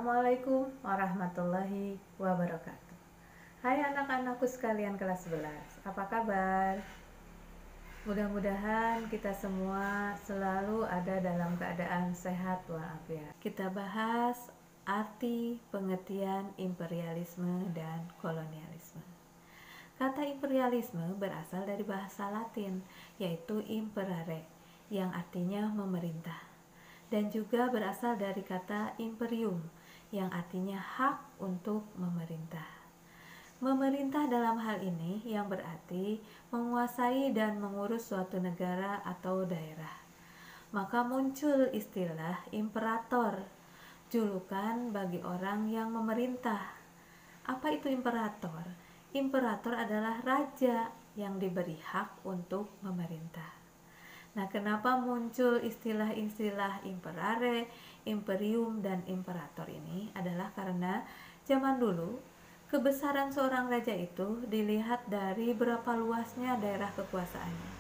Assalamualaikum warahmatullahi wabarakatuh. Hai anak-anakku sekalian kelas 11, apa kabar? Mudah-mudahan kita semua selalu ada dalam keadaan sehat walafiat. Kita bahas arti pengertian imperialisme dan kolonialisme. Kata imperialisme berasal dari bahasa Latin, yaitu imperare, yang artinya memerintah. Dan juga berasal dari kata imperium, yang artinya hak untuk memerintah. Memerintah dalam hal ini yang berarti menguasai dan mengurus suatu negara atau daerah. Maka muncul istilah imperator, julukan bagi orang yang memerintah. Apa itu imperator? Imperator adalah raja yang diberi hak untuk memerintah. Nah, kenapa muncul istilah-istilah imperare, imperium, dan imperator ini adalah karena zaman dulu kebesaran seorang raja itu dilihat dari berapa luasnya daerah kekuasaannya.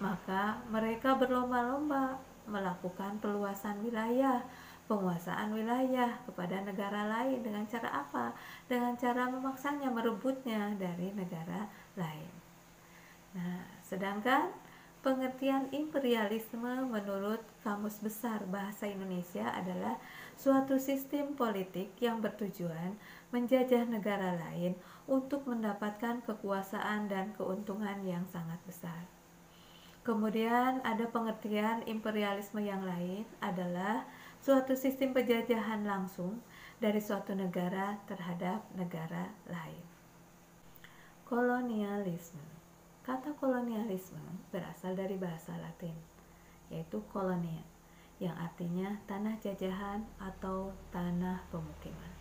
Maka mereka berlomba-lomba melakukan peluasan wilayah, penguasaan wilayah kepada negara lain dengan cara apa? Dengan cara memaksanya merebutnya dari negara lain. Nah, sedangkan pengertian imperialisme menurut Kamus Besar Bahasa Indonesia adalah suatu sistem politik yang bertujuan menjajah negara lain untuk mendapatkan kekuasaan dan keuntungan yang sangat besar. Kemudian ada pengertian imperialisme yang lain adalah suatu sistem penjajahan langsung dari suatu negara terhadap negara lain. Kolonialisme. Kata kolonialisme berasal dari bahasa Latin, yaitu kolonia, yang artinya tanah jajahan atau tanah pemukiman.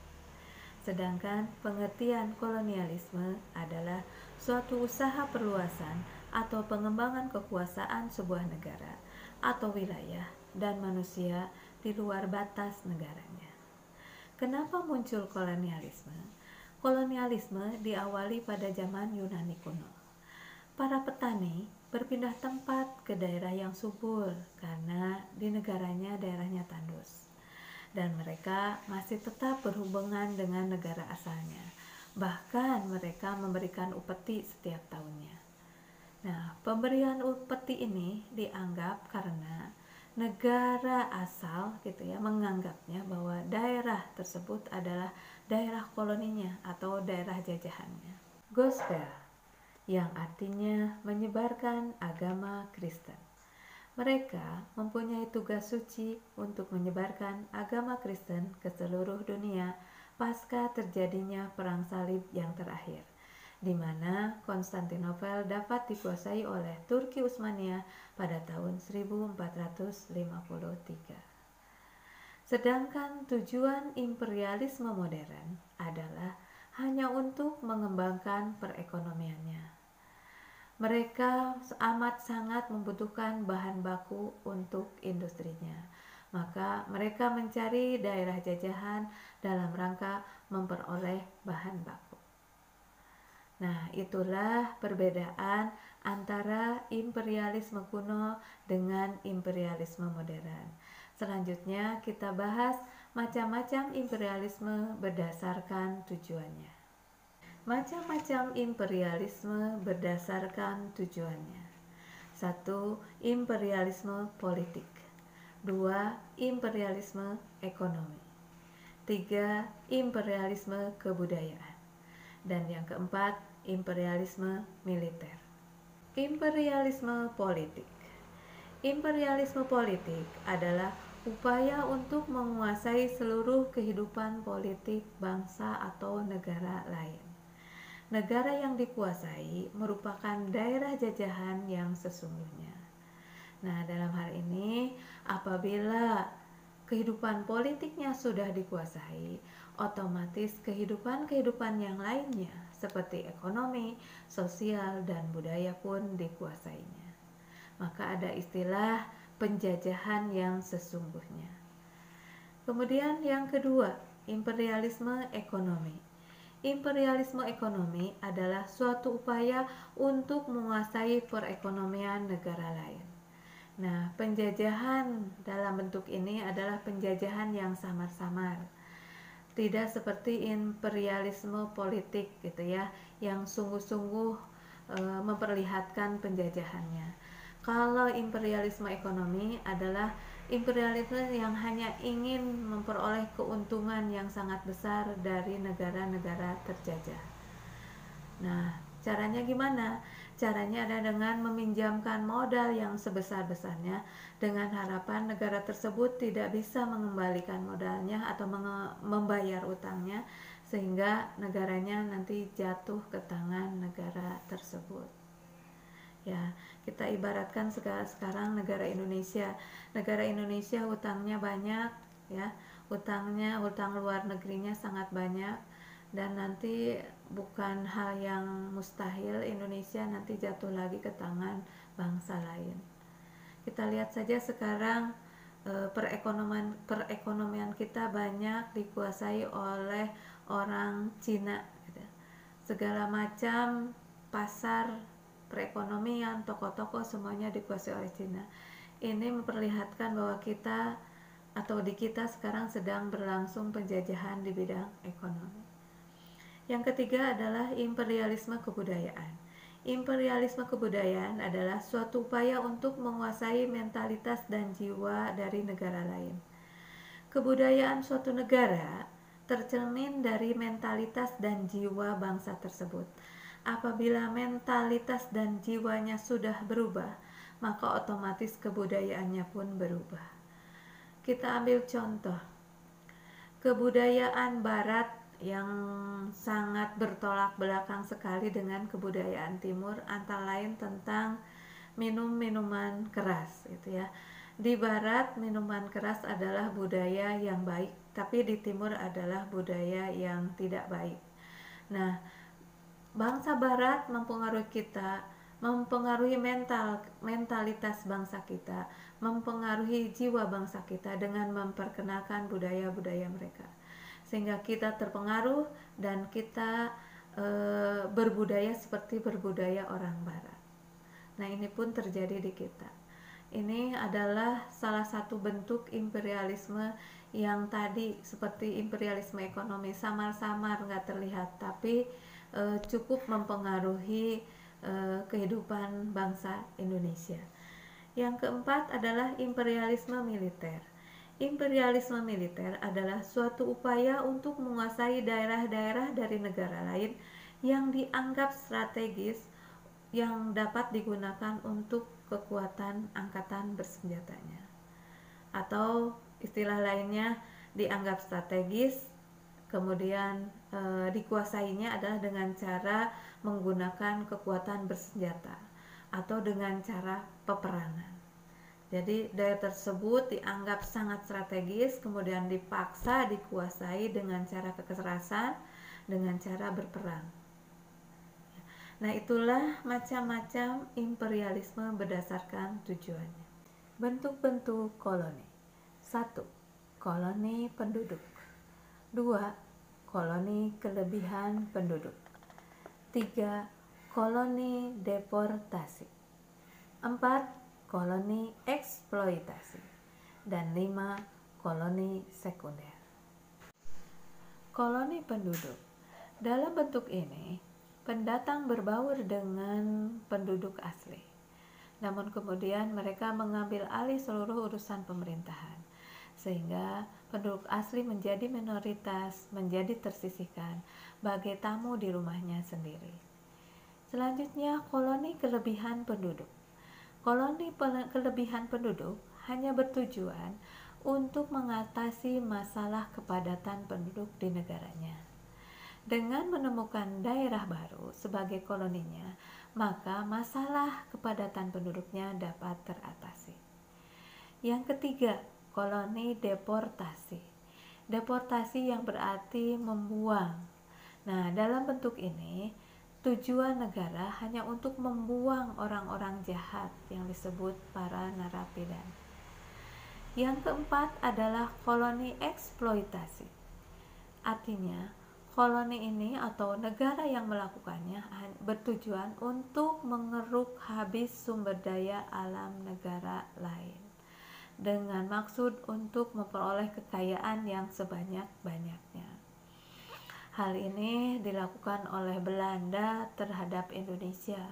Sedangkan pengertian kolonialisme adalah suatu usaha perluasan atau pengembangan kekuasaan sebuah negara atau wilayah dan manusia di luar batas negaranya. Kenapa muncul kolonialisme? Kolonialisme diawali pada zaman Yunani kuno. Para petani berpindah tempat ke daerah yang subur karena di negaranya daerahnya tandus. Dan mereka masih tetap berhubungan dengan negara asalnya. Bahkan mereka memberikan upeti setiap tahunnya. Nah, pemberian upeti ini dianggap karena negara asal gitu ya menganggapnya bahwa daerah tersebut adalah daerah koloninya atau daerah jajahannya. Gospel yang artinya menyebarkan agama Kristen. Mereka mempunyai tugas suci untuk menyebarkan agama Kristen ke seluruh dunia pasca terjadinya perang salib yang terakhir, di mana Konstantinopel dapat dikuasai oleh Turki Utsmaniyah pada tahun 1453. Sedangkan tujuan imperialisme modern adalah hanya untuk mengembangkan perekonomiannya. Mereka amat sangat membutuhkan bahan baku untuk industrinya. Maka mereka mencari daerah jajahan dalam rangka memperoleh bahan baku. Nah, itulah perbedaan antara imperialisme kuno dengan imperialisme modern. Selanjutnya kita bahas macam-macam imperialisme berdasarkan tujuannya. Macam-macam imperialisme berdasarkan tujuannya. 1. Imperialisme politik. 2. Imperialisme ekonomi. 3. Imperialisme kebudayaan. Dan yang keempat, imperialisme militer. Imperialisme politik. Imperialisme politik adalah upaya untuk menguasai seluruh kehidupan politik bangsa atau negara lain. Negara yang dikuasai merupakan daerah jajahan yang sesungguhnya. Nah, dalam hal ini, apabila kehidupan politiknya sudah dikuasai, otomatis kehidupan yang lainnya seperti ekonomi, sosial, dan budaya pun dikuasainya. Maka ada istilah penjajahan yang sesungguhnya. Kemudian yang kedua, imperialisme ekonomi. Imperialisme ekonomi adalah suatu upaya untuk menguasai perekonomian negara lain. Nah, penjajahan dalam bentuk ini adalah penjajahan yang samar-samar. tidak seperti imperialisme politik gitu ya, yang sungguh-sungguh memperlihatkan penjajahannya. Kalau imperialisme ekonomi adalah imperialisme yang hanya ingin memperoleh keuntungan yang sangat besar dari negara-negara terjajah. Nah, caranya gimana? Caranya ada dengan meminjamkan modal yang sebesar-besarnya dengan harapan negara tersebut tidak bisa mengembalikan modalnya atau membayar utangnya, sehingga negaranya nanti jatuh ke tangan negara tersebut. Ya, kita ibaratkan sekarang negara Indonesia. Negara Indonesia hutangnya banyak ya. Hutang luar negerinya sangat banyak, dan nanti bukan hal yang mustahil Indonesia nanti jatuh lagi ke tangan bangsa lain. Kita lihat saja sekarang perekonomian kita banyak dikuasai oleh orang Cina gitu. Segala macam pasar perekonomian, toko-toko semuanya dikuasai oleh Cina. Ini memperlihatkan bahwa kita atau di kita sekarang sedang berlangsung penjajahan di bidang ekonomi. Yang ketiga adalah imperialisme kebudayaan. Imperialisme kebudayaan adalah suatu upaya untuk menguasai mentalitas dan jiwa dari negara lain. Kebudayaan suatu negara tercermin dari mentalitas dan jiwa bangsa tersebut. Apabila mentalitas dan jiwanya sudah berubah, maka otomatis kebudayaannya pun berubah. Kita ambil contoh kebudayaan Barat yang sangat bertolak belakang sekali dengan kebudayaan Timur, antara lain tentang minuman keras gitu ya. Di Barat minuman keras adalah budaya yang baik, tapi di Timur adalah budaya yang tidak baik. Nah, bangsa Barat mempengaruhi kita, mempengaruhi mentalitas bangsa kita, mempengaruhi jiwa bangsa kita dengan memperkenalkan budaya-budaya mereka, sehingga kita terpengaruh dan kita berbudaya seperti berbudaya orang Barat. Nah, ini pun terjadi di kita. Ini adalah salah satu bentuk imperialisme yang tadi seperti imperialisme ekonomi, samar-samar nggak terlihat, tapi cukup mempengaruhi kehidupan bangsa Indonesia. Yang keempat adalah imperialisme militer. Imperialisme militer adalah suatu upaya untuk menguasai daerah-daerah dari negara lain yang dianggap strategis yang dapat digunakan untuk kekuatan angkatan bersenjatanya, atau istilah lainnya dianggap strategis, kemudian dikuasainya adalah dengan cara menggunakan kekuatan bersenjata atau dengan cara peperangan. Jadi daerah tersebut dianggap sangat strategis, kemudian dipaksa dikuasai dengan cara kekerasan, dengan cara berperang. Nah, itulah macam-macam imperialisme berdasarkan tujuannya. Bentuk-bentuk koloni. 1. Koloni penduduk. 2. Koloni kelebihan penduduk. 3. Koloni deportasi. 4. Koloni eksploitasi. Dan 5. Koloni sekunder. Koloni penduduk. Dalam bentuk ini, pendatang berbaur dengan penduduk asli. Namun kemudian mereka mengambil alih seluruh urusan pemerintahan, sehingga penduduk asli menjadi minoritas, menjadi tersisihkan bagai tamu di rumahnya sendiri. Selanjutnya, koloni kelebihan penduduk. Koloni kelebihan penduduk hanya bertujuan untuk mengatasi masalah kepadatan penduduk di negaranya. Dengan menemukan daerah baru sebagai koloninya, maka masalah kepadatan penduduknya dapat teratasi. Yang ketiga, koloni deportasi. Deportasi yang berarti membuang. Nah, dalam bentuk ini, tujuan negara hanya untuk membuang orang-orang jahat yang disebut para narapidana. Yang keempat adalah koloni eksploitasi. Artinya, koloni ini atau negara yang melakukannya bertujuan untuk mengeruk habis sumber daya alam negara lain dengan maksud untuk memperoleh kekayaan yang sebanyak-banyaknya. Hal ini dilakukan oleh Belanda terhadap Indonesia.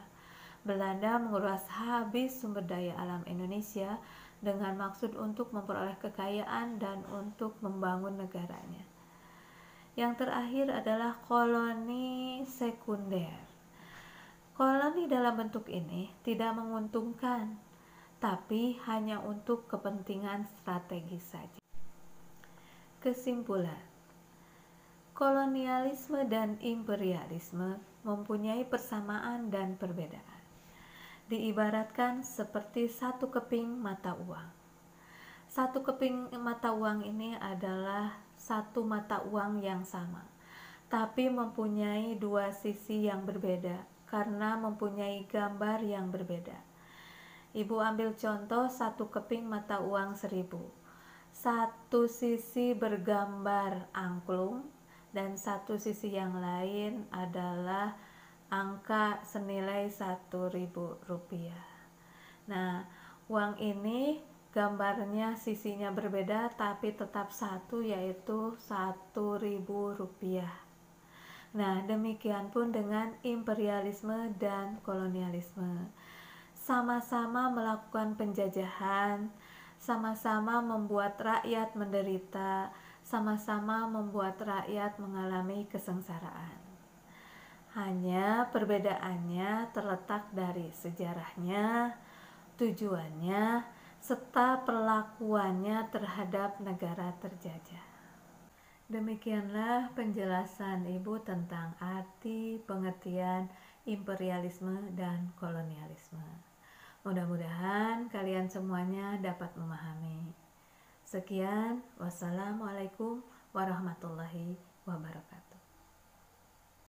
Belanda menguras habis sumber daya alam Indonesia dengan maksud untuk memperoleh kekayaan dan untuk membangun negaranya. Yang terakhir adalah koloni sekunder. Koloni dalam bentuk ini tidak menguntungkan, tapi hanya untuk kepentingan strategis saja. Kesimpulan, kolonialisme dan imperialisme mempunyai persamaan dan perbedaan. Diibaratkan seperti satu keping mata uang. Satu keping mata uang ini adalah satu mata uang yang sama, tapi mempunyai dua sisi yang berbeda karena mempunyai gambar yang berbeda. Ibu ambil contoh satu keping mata uang 1.000. Satu sisi bergambar angklung dan satu sisi yang lain adalah angka senilai Rp1.000. Nah, uang ini gambarnya sisinya berbeda tapi tetap satu, yaitu Rp1.000. Nah, demikian pun dengan imperialisme dan kolonialisme. Sama-sama melakukan penjajahan, sama-sama membuat rakyat menderita, sama-sama membuat rakyat mengalami kesengsaraan. Hanya perbedaannya terletak dari sejarahnya, tujuannya, serta perlakuannya terhadap negara terjajah. Demikianlah penjelasan Ibu tentang arti, pengertian imperialisme dan kolonialisme. Mudah-mudahan kalian semuanya dapat memahami. Sekian, wassalamualaikum warahmatullahi